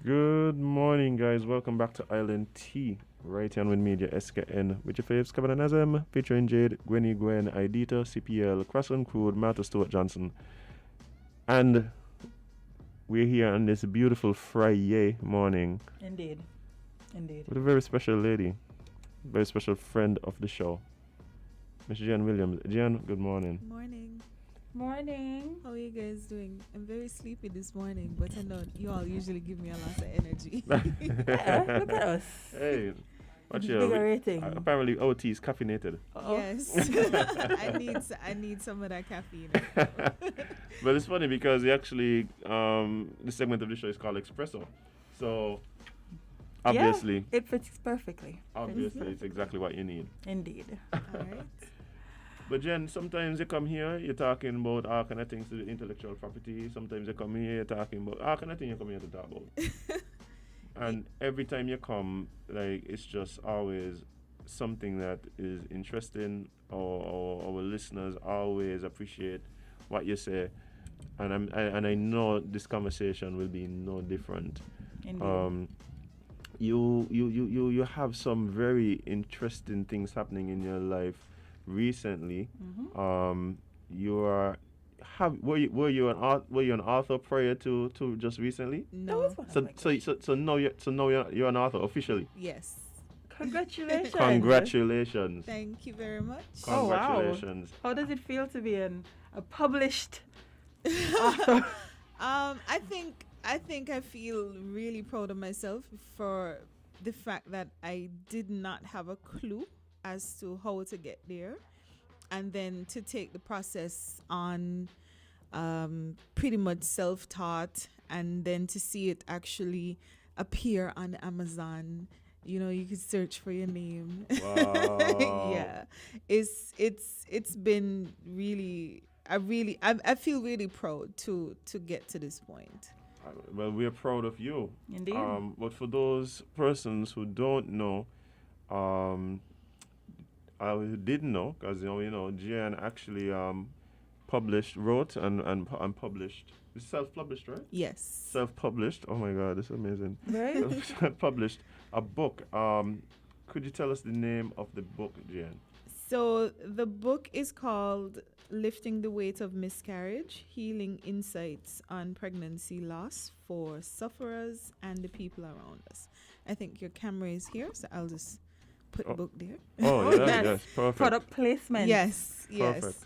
Good morning, guys. Welcome back to Island Tea. Right here on Wind Media SKN with your faves, Kevin and Azem, featuring Jade, Gwenny Gwen, Idita, CPL, Crossland Crude, Martha Stewart Johnson. And we're here on this beautiful Friday morning. Indeed. With a very special lady, very special friend of the show, Miss Jihan Williams. Jihan, good morning. Morning. How are you guys doing? I'm very sleepy this morning, but I know you all usually give me a lot of energy. Yeah, look at us. Hey, watch Invigorating. apparently OT is caffeinated. Yes. I need some of that caffeine. But it's funny because actually, the segment of the show is called Espresso. So, obviously, Yeah, it fits perfectly. obviously, it's exactly what you need. Indeed. All right. But Jen, sometimes you come here, you're talking about all kind of things to the intellectual property. Sometimes you come here, you're talking about all kind of things you come here to talk about. And every time you come, like, it's just always something that is interesting, or our listeners always appreciate what you say. And I know this conversation will be no different. Indeed. You have some very interesting things happening in your life recently. Were you an author prior to just recently? No. So now you're an author officially. Yes. Congratulations. Congratulations. Thank you very much. Oh, wow. Congratulations. How does it feel to be a published author? I think I feel really proud of myself for the fact that I did not have a clue as to how to get there, and then to take the process on, pretty much self-taught, and then to see it actually appear on Amazon. You know, you could search for your name. Wow. Yeah, it's been really. I feel really proud to get to this point. Well, we are proud of you. Indeed. But for those persons who don't know, I didn't know, because Jihan actually wrote and published. It's self-published, right? Yes. Self-published. Oh my God, this is amazing. Right? Published a book. Could you tell us the name of the book, Jihan? So the book is called Lifting the Weight of Miscarriage, Healing Insights on Pregnancy Loss for Sufferers and the People Around Us. I think your camera is here, so I'll just put the book there. Oh, yes, perfect. Product placement. Yes. Perfect.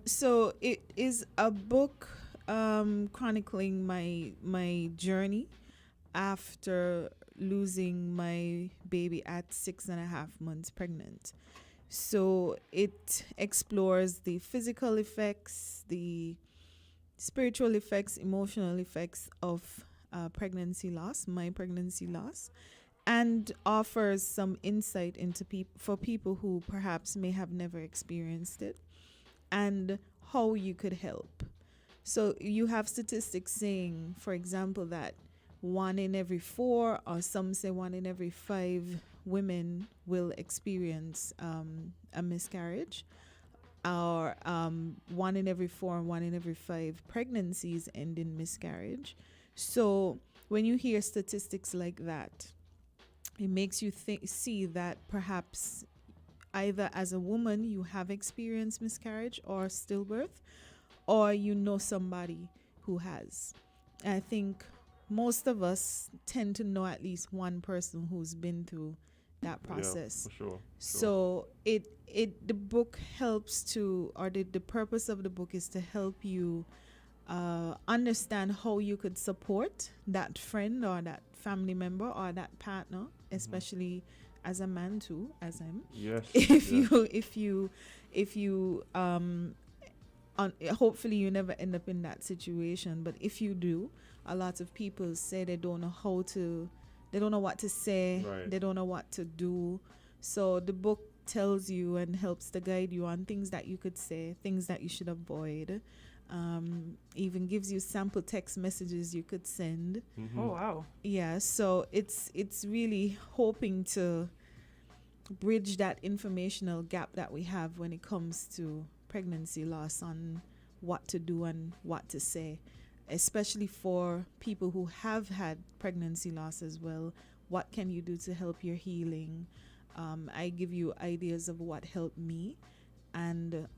So it is a book chronicling my journey after losing my baby at 6.5 months pregnant. So it explores the physical effects, the spiritual effects, emotional effects of pregnancy loss, my pregnancy loss, and offers some insight into for people who perhaps may have never experienced it, and how you could help. So you have statistics saying, for example, that 1 in every 4, or some say 1 in every 5 women will experience a miscarriage, or 1 in every 4 and 1 in every 5 pregnancies end in miscarriage. So when you hear statistics like that, it makes you see that perhaps either as a woman you have experienced miscarriage or stillbirth, or you know somebody who has. I think most of us tend to know at least one person who's been through that process. Yeah, for sure. So the book helps to, or the purpose of the book is to help you understand how you could support that friend or that family member or that partner, especially as a man too, as I'm. Yes. If you hopefully you never end up in that situation, but if you do, a lot of people say they don't know what to say, right. They don't know what to do. So the book tells you and helps to guide you on things that you could say, things that you should avoid. even gives you sample text messages you could send. Oh wow. Yeah, so it's really hoping to bridge that informational gap that we have when it comes to pregnancy loss, on what to do and what to say, especially for people who have had pregnancy loss as well. What can you do to help your healing? I give you ideas of what helped me, and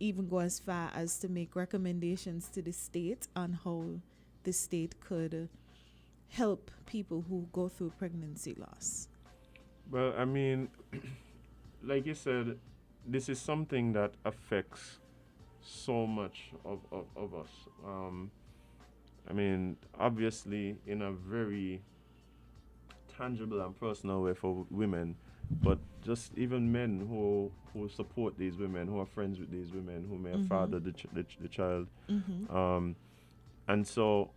even go as far as to make recommendations to the state on how the state could help people who go through pregnancy loss. Well, I mean, like you said, this is something that affects so much of us. I mean, obviously, in a very tangible and personal way for women, but just even men who support these women, who are friends with these women, who may have fathered the child. And so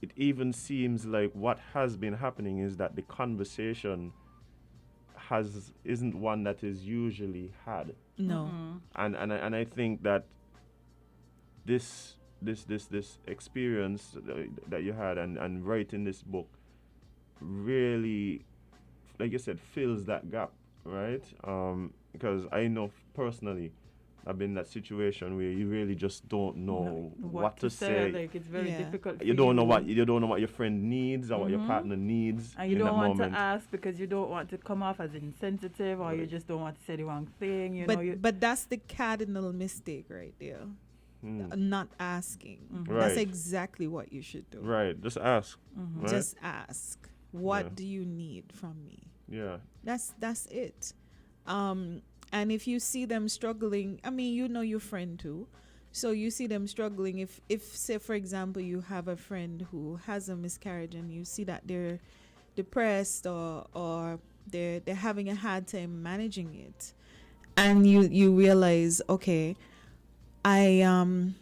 it even seems like what has been happening is that the conversation isn't one that is usually had. No. And I think that this experience that you had and writing this book really, like you said, fills that gap, right? Because I know personally, I've been in that situation where you really just don't know what to say. Like, it's very difficult. You don't know what your friend needs or what your partner needs. And you in don't that want moment. to ask because you don't want to come off as insensitive, or you just don't want to say the wrong thing. But that's the cardinal mistake right there. Not asking. Right. That's exactly what you should do. Right. Just ask. Right? Just ask. What do you need from me? Yeah. That's it. And if you see them struggling, I mean, you know your friend too. So you see them struggling. If say, for example, you have a friend who has a miscarriage and you see that they're depressed or they're having a hard time managing it, and you realize, okay, I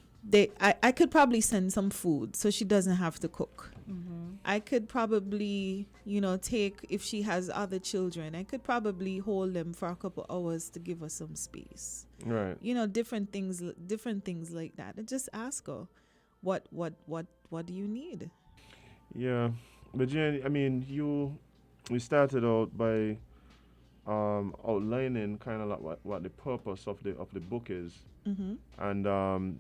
could probably send some food so she doesn't have to cook. I could probably, take, if she has other children, I could probably hold them for a couple hours to give her some space. Right. Different things like that. And just ask her, what do you need? Yeah. But Jen, I mean, we started out by outlining kind of like what the purpose of the book is. And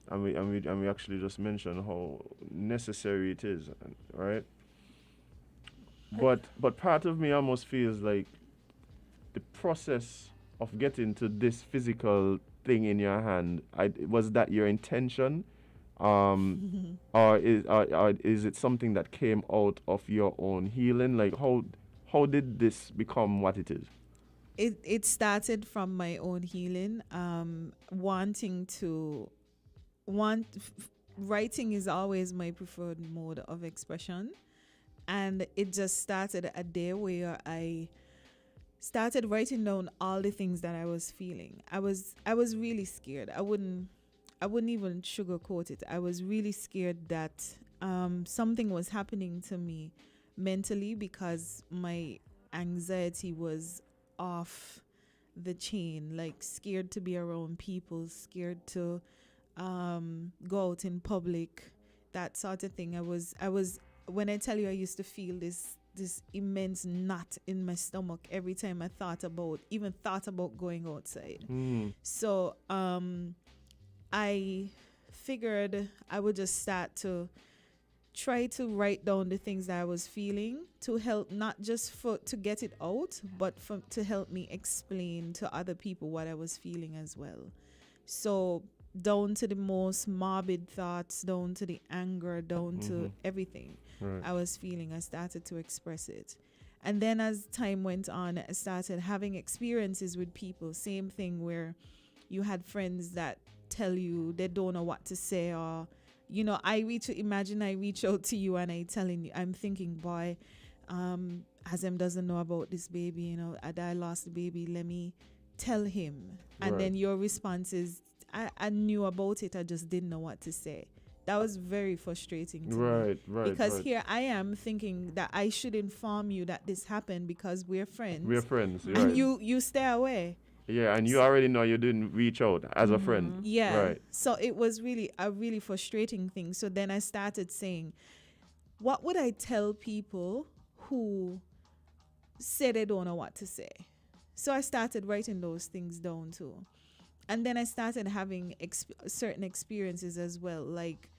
we actually just mentioned how necessary it is, right? But part of me almost feels like the process of getting to this physical thing in your hand, was that your intention, or is it something that came out of your own healing? Like how did this become what it is? It started from my own healing. Writing is always my preferred mode of expression, and it just started a day where I started writing down all the things that I was feeling. I was really scared. I wouldn't even sugarcoat it. I was really scared that something was happening to me mentally, because my anxiety was off the chain, like scared to be around people, scared to go out in public, that sort of thing. I was when I tell you, I used to feel this immense knot in my stomach every time I thought about going outside. So I figured I would just start to try to write down the things that I was feeling, to help, not just to get it out, but to help me explain to other people what I was feeling as well. So down to the most morbid thoughts, down to the anger, down to everything I was feeling, I started to express it. And then as time went on, I started having experiences with people, same thing, where you had friends that tell you they don't know what to say, or I reach out to you and I'm thinking, boy, Azem doesn't know about this baby, I lost the baby, let me tell him. And then your response is, I knew about it, I just didn't know what to say. That was very frustrating to me. Right. Because here I am thinking that I should inform you that this happened because we're friends. We're friends, and you stay away. Yeah, and you already know you didn't reach out as a friend. Yeah. Right. So it was really a really frustrating thing. So then I started saying, what would I tell people who say they don't know what to say? So I started writing those things down too. And then I started having certain experiences as well. Like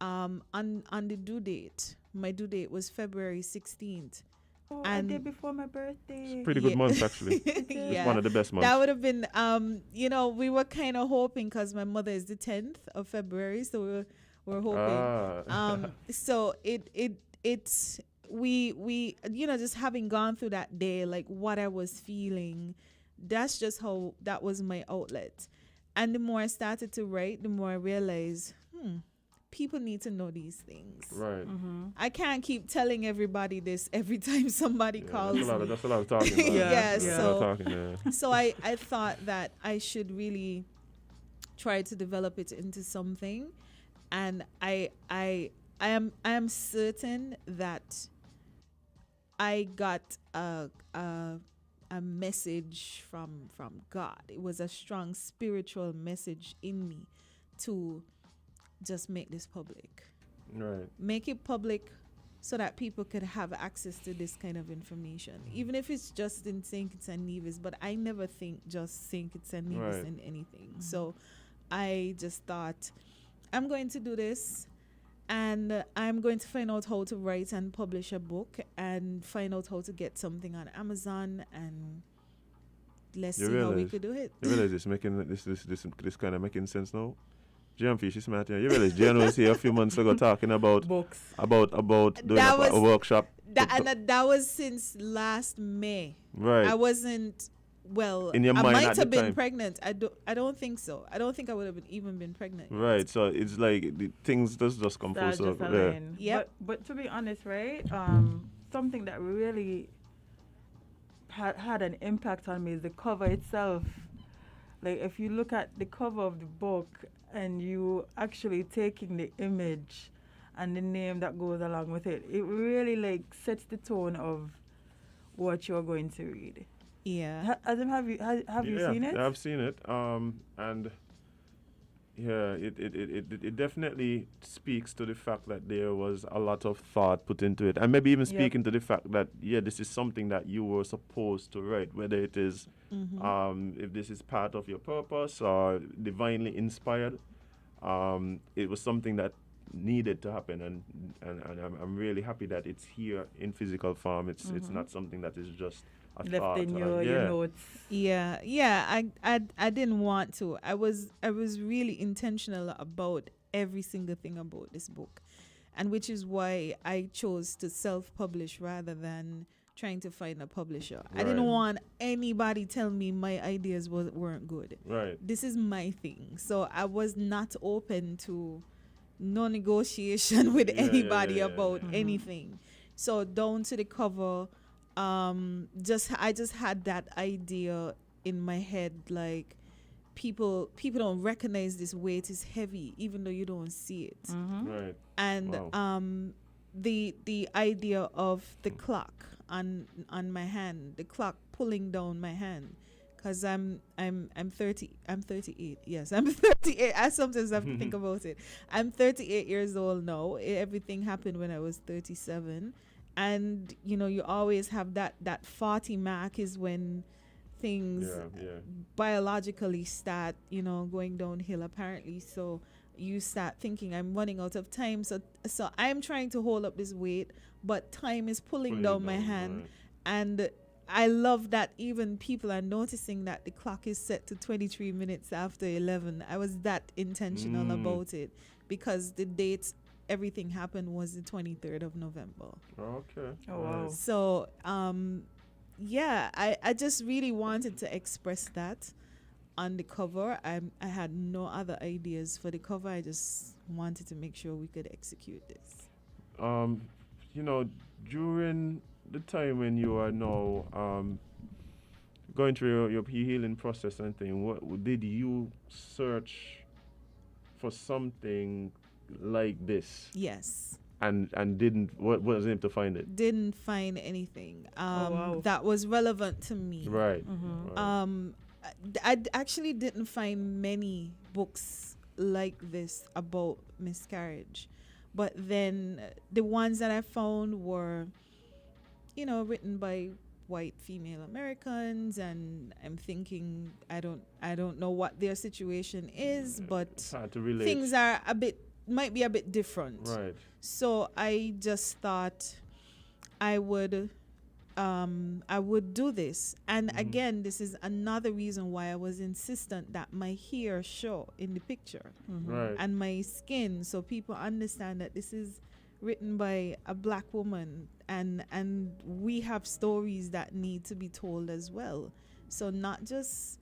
on the due date, my due date was February 16th. Oh, And- a day before my birthday. Pretty good Yeah. month, actually. Yeah. It's one of the best months. That would have been, we were kind of hoping because my mother is the 10th of February, so we're hoping. So it's we just having gone through that day, like what I was feeling, that's just how that was my outlet. And the more I started to write, the more I realized, people need to know these things. Right. I can't keep telling everybody this every time somebody calls me. That's a lot of talking. Man. Yeah, That's a lot of talking, yeah. So I thought that I should really try to develop it into something, and I am certain that I got a message from God. It was a strong spiritual message in me to just make this public. Right. Make it public so that people could have access to this kind of information, even if it's just in St. Kitts and Nevis. But I never think just St. Kitts and Nevis Right. in anything. So I just thought, I'm going to do this, and I'm going to find out how to write and publish a book, and find out how to get something on Amazon, and let's You see how we realize- could do it. You realize this kind of making sense now? Jihan Fish is smart, yeah. You realize Jihan was here a few months ago talking about Books. doing That a was- workshop. That was since last May. Right. I wasn't well. In your I mind might at the have been time. pregnant. I don't think so. I don't think I would have even been pregnant. Right. So it's like the things just come full That just circle. align. Yep. But to be honest, right? Something that really had an impact on me is the cover itself. Like if you look at the cover of the book and you actually taking the image and the name that goes along with it, it really like sets the tone of what you're going to read. Yeah. Azim, have you seen it? Yeah, I've seen it. And yeah, it definitely speaks to the fact that there was a lot of thought put into it, and maybe even Yep. speaking to the fact that this is something that you were supposed to write, whether it is if this is part of your purpose or divinely inspired. It was something that needed to happen, and I'm really happy that it's here in physical form. It's not something that is just a Left thought. in or- your notes. Yeah. I didn't want to. I was really intentional about every single thing about this book, and which is why I chose to self-publish rather than trying to find a publisher. I didn't Right. want anybody tell me my ideas weren't good. Right. This is my thing. So I was not open to no negotiation with Yeah, anybody yeah. about anything. So down to the cover, I just had that idea in my head, like people don't recognize this weight is heavy even though you don't see it. Right. And Wow. the idea of the clock on my hand, the clock pulling down my hand, because I'm 38. Yes, I'm 38. I sometimes have to think about it. I'm 38 years old now. Everything happened when I was 37, and you always have that 40 mark is when things Yeah. biologically start going downhill apparently. So you start thinking, I'm running out of time, so I'm trying to hold up this weight, but time is pulling down my hand. Right. And I love that even people are noticing that the clock is set to 23 minutes after 11. I was that intentional about it, because the date everything happened was the 23rd of November. Okay. Oh, wow. So I just really wanted to express that on the cover. I had no other ideas for the cover. I just wanted to make sure we could execute this. During the time when you are now going through your healing process and thing, what did you search for something like this Yes. and wasn't able to find it? Didn't find anything wow. that was relevant to me. Right. Mm-hmm. Right. I actually didn't find many books like this about miscarriage, but then the ones that I found were, written by white female Americans, and I'm thinking I don't know what their situation is, but It's hard to relate. things are might be a bit different. Right. So I just thought I would do this. And again, this is another reason why I was insistent that my hair show in the picture Right. and my skin, so people understand that this is written by a black woman, and we have stories that need to be told as well. So not just,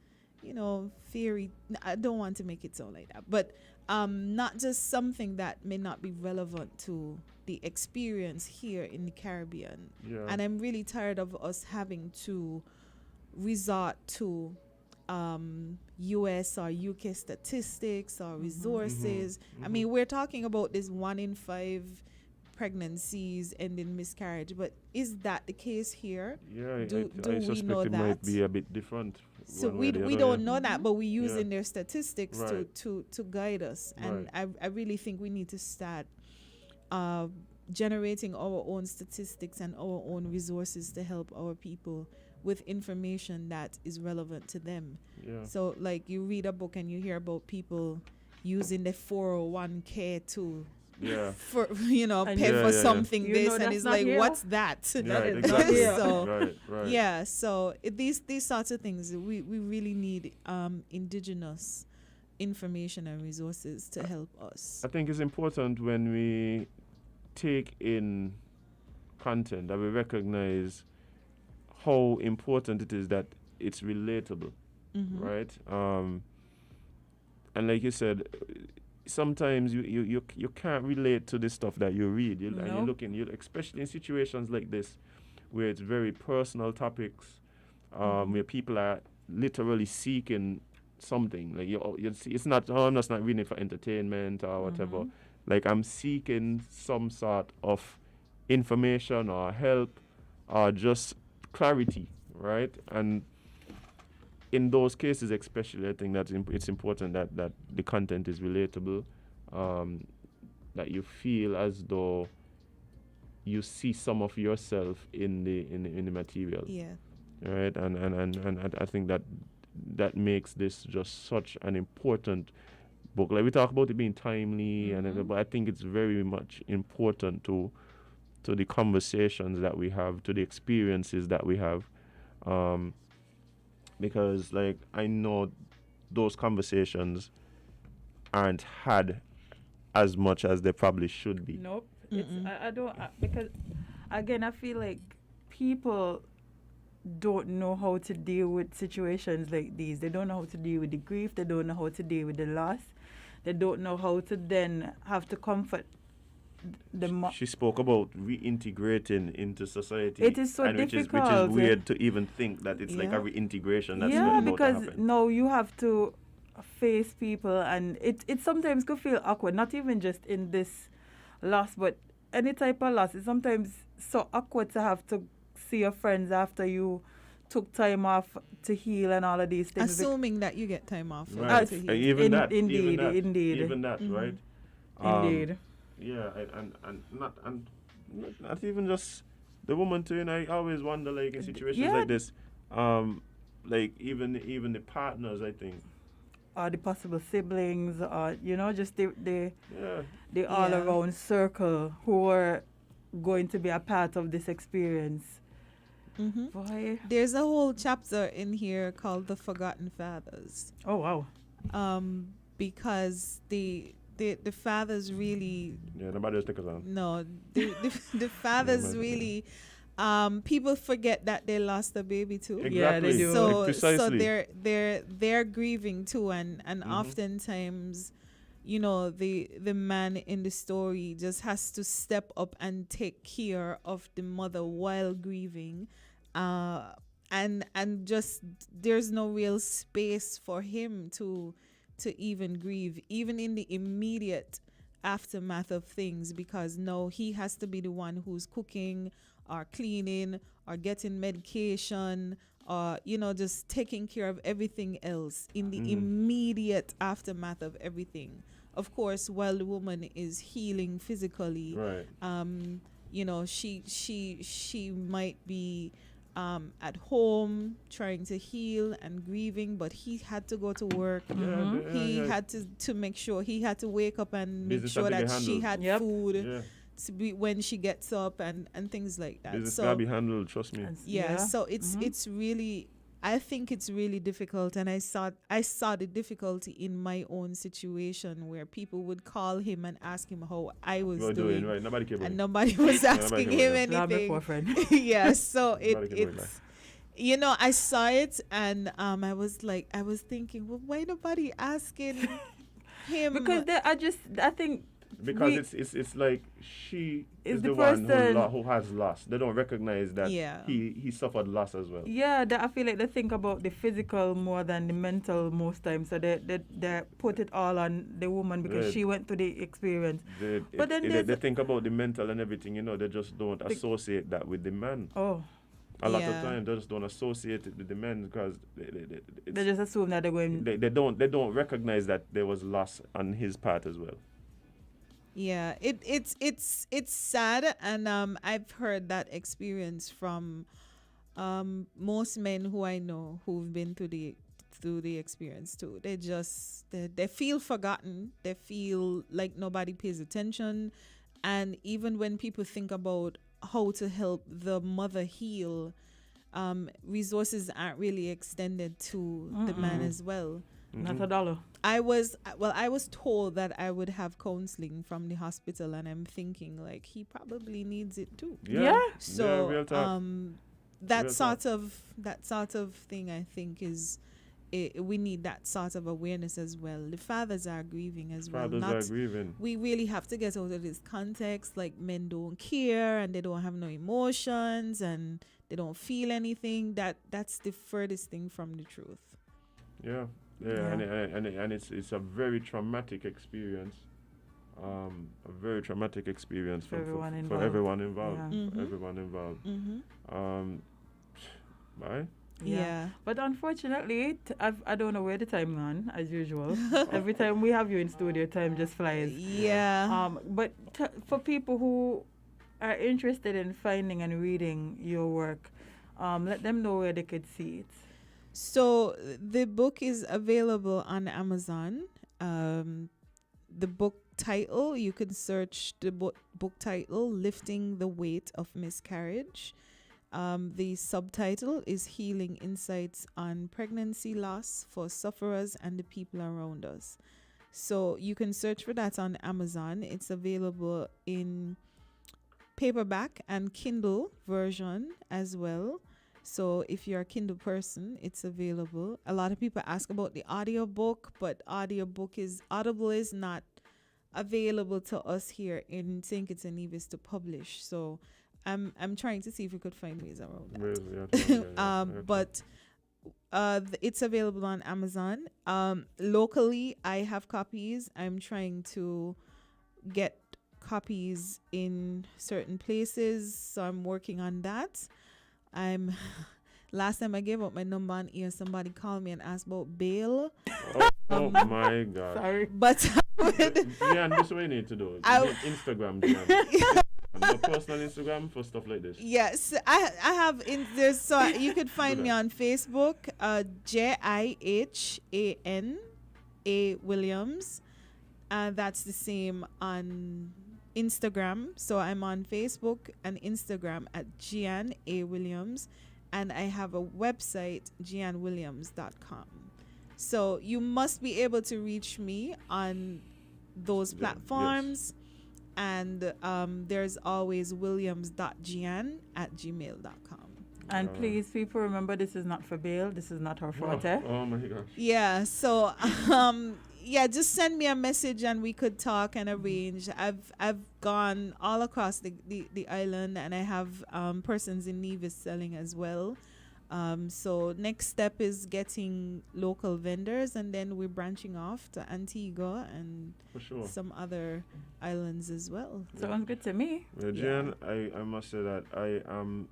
theory. I don't want to make it sound like that, but not just something that may not be relevant to the experience here in the Caribbean. Yeah. And I'm really tired of us having to resort to US or UK statistics or resources. I mean, we're talking about this 1 in 5 pregnancies end in miscarriage, but is that the case here? Yeah, Do I we suspect know it that? might be a bit different. So one we way or the other, don't yeah. know that, but we use Yeah. in their statistics Right. to guide us. And I really think we need to start generating our own statistics and our own resources to help our people with information that is relevant to them. Yeah. So like you read a book and you hear about people using the 401k to Yeah. for And pay Yeah, for yeah, yeah. something You this, know and that's it's not like, here. what's that? Right, is exactly. not So right. yeah, so these sorts of things we really need indigenous information and resources to help us. I think it's important when we take in content that we recognize how important it is that it's relatable, right? And like you said, sometimes you can't relate to the stuff that you read. And you're No. looking, especially in situations like this, where it's very personal topics, where people are literally seeking something. Like you see, it's not. Oh, I'm just not reading it for entertainment or whatever. Like I'm seeking some sort of information or help or just clarity, right? And in those cases, especially, I think that it's important that the content is relatable, that you feel as though you see some of yourself in the material, Yeah. right? And I think that makes this just such an important book. Like we talk about it being timely, but I think it's very much important to the conversations that we have, to the experiences that we have, because like I know those conversations aren't had as much as they probably should be. Nope. I don't because again I feel like people don't know how to deal with situations like these. They don't know how to deal with the grief. They don't know how to deal with the loss. They don't know how to then have to comfort the She spoke about reintegrating into society. It is so and which difficult. is weird to even think that it's like a Yeah. reintegration that's yeah, about to because happen. now you have to face people, and it sometimes could feel awkward. Not even just in this loss, but any type of loss. It's sometimes so awkward to have to see your friends after you took time off to heal and all of these things. Assuming that you get time off. Right. to heal. Even that, indeed. even that, right? Indeed. Yeah, and not even just the woman too. And I always wonder, like in situations Yeah. like this, like even the partners, I think. Or the possible siblings, or just the Yeah, all around circle who are going to be a part of this experience. Boy. There's a whole chapter in here called The Forgotten Fathers. Oh wow. Because the fathers really yeah. Nobody else take us on. no the fathers really people forget that they lost a baby too. Exactly. Yeah, they do. So Like, precisely. they're grieving too, and oftentimes the man in the story just has to step up and take care of the mother while grieving, and just there's no real space for him to even grieve, even in the immediate aftermath of things, because no, he has to be the one who's cooking or cleaning or getting medication or, you know, just taking care of everything else in the immediate aftermath of everything. Of course, while the woman is healing physically, Right. you know, she might be at home trying to heal and grieving, but he had to go to work. He had to make sure, he had to wake up and make Business sure had to be that she handled. had food Yeah. to be when she gets up and things like that. Business So gotta be handled, trust me. yeah, so it's really, I think it's really difficult, and I saw the difficulty in my own situation where people would call him and ask him how I was We're doing, right. Nobody cares about and it. nobody was asking care him about Love anything. before friend. Yeah, so Nobody care about it's, you know, I saw it and I was thinking, well, why nobody asking him? Because I think Because it's like she Is is the the one person- who has lost. They don't recognize that Yeah. he suffered loss as well. yeah, I feel like they think about the physical more than the mental most times. So they put it all on the woman because Right. she went through the experience. They, But then they there's think about the mental and everything, you know, they just don't associate that with the man. Oh, A lot Yeah. of times they just don't associate it with the men because they just assume that they're going. they don't recognize that there was loss on his part as well. Yeah, it's sad, and I've heard that experience from most men who I know who've been through the experience too. They feel forgotten. They feel like nobody pays attention, and even when people think about how to help the mother heal, resources aren't really extended to the man as well. Not a dollar. I was told that I would have counseling from the hospital, and I'm thinking like he probably needs it too. Yeah. So real talk. that Real sort of thing, I think, is we need that sort of awareness as well. The fathers are grieving as well. Fathers are grieving. We really have to get out of this context, like men don't care and they don't have no emotions and they don't feel anything. That's the furthest thing from the truth. Yeah. And it's a very traumatic experience. A very traumatic experience For everyone for involved. everyone involved. Yeah. Mhm. Everyone involved. Mm-hmm. Bye. Yeah. But unfortunately, I don't know where the time gone, as usual. Every time we have you in studio, time just flies. Yeah. But for people who are interested in finding and reading your work, let them know where they could see it. So the book is available on Amazon. The book title, you can search the book title, Lifting the Weight of Miscarriage. The subtitle is Healing Insights on Pregnancy Loss for Sufferers and the People Around Us. So you can search for that on Amazon. It's available in paperback and Kindle version as well. So if you're a Kindle person, it's available. A lot of people ask about the audiobook, but Audible is not available to us here in St. Kitts and Nevis to publish. So I'm trying to see if we could find ways around that. But it's available on Amazon. Locally, I have copies. I'm trying to get copies in certain places, so I'm working on that. Last time I gave up my number on here, somebody called me and asked about bail. Oh my God. Sorry. But Yeah, and this is what you need to do. You need Instagram, Jihan. No personal Instagram for stuff like this. yes, I have there's so you could find me on Facebook, Jihan Williams. That's the same on Instagram. So I'm on Facebook and Instagram at Jihan Williams, and I have a website, jihanwilliams.com. So you must be able to reach me on those platforms. And there's always williams.jihan@gmail.com. And please, people, remember this is not for bail. This is not our forte. Oh my gosh. Yeah, so yeah, just send me a message and we could talk and arrange. I've gone all across the island, and I have persons in Nevis selling as well. So next step is getting local vendors, and then we're branching off to Antigua and For sure. some other islands as well. Sounds good to me. Well, Jen, I must say that I'm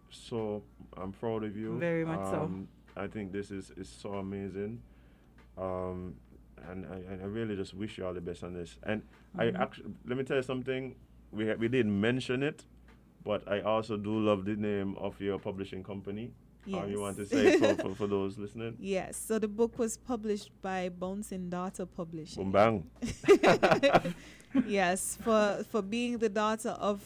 proud of you. Very much so. I think this is so amazing. And I really just wish you all the best on this. And I actually, let me tell you something. We didn't mention it, but I also do love the name of your publishing company. Yes. You want to say for those listening? Yes. So the book was published by Bones and Daughter Publishing. Boom bang. Yes, for being the daughter of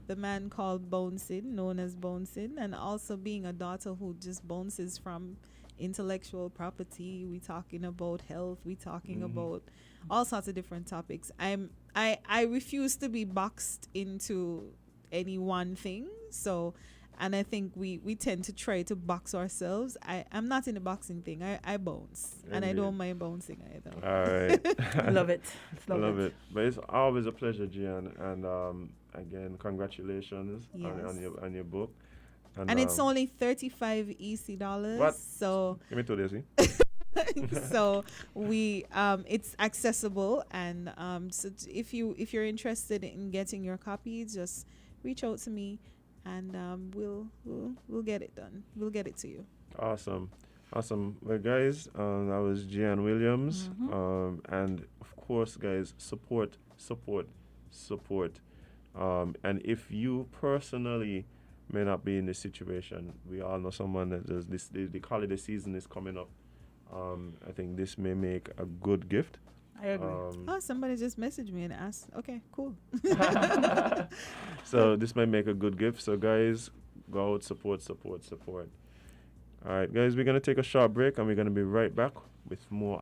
the man called Bonesin, known as Bonesin, and also being a daughter who just bounces from intellectual property. We talking about health. We talking about all sorts of different topics. I refuse to be boxed into any one thing. So, and I think we tend to try to box ourselves. I'm not in the boxing thing. I bounce, and I don't mind bouncing either. All right. Love it. I love it. But it's always a pleasure, Jihan. And again, congratulations on your book. And it's only $35 EC. What? So Give me 2 days. so we it's accessible, and so if you're interested in getting your copy, just reach out to me, and we'll get it done. We'll get it to you. Awesome. Well, guys, that was Jihan Williams. And of course, guys, support. And if you personally may not be in this situation, we all know someone that does this. The holiday season is coming up. I think this may make a good gift. I agree. Somebody just messaged me and asked. Okay, cool. So this might make a good gift. So guys, go out, support. All right, guys, we're going to take a short break, and we're going to be right back with more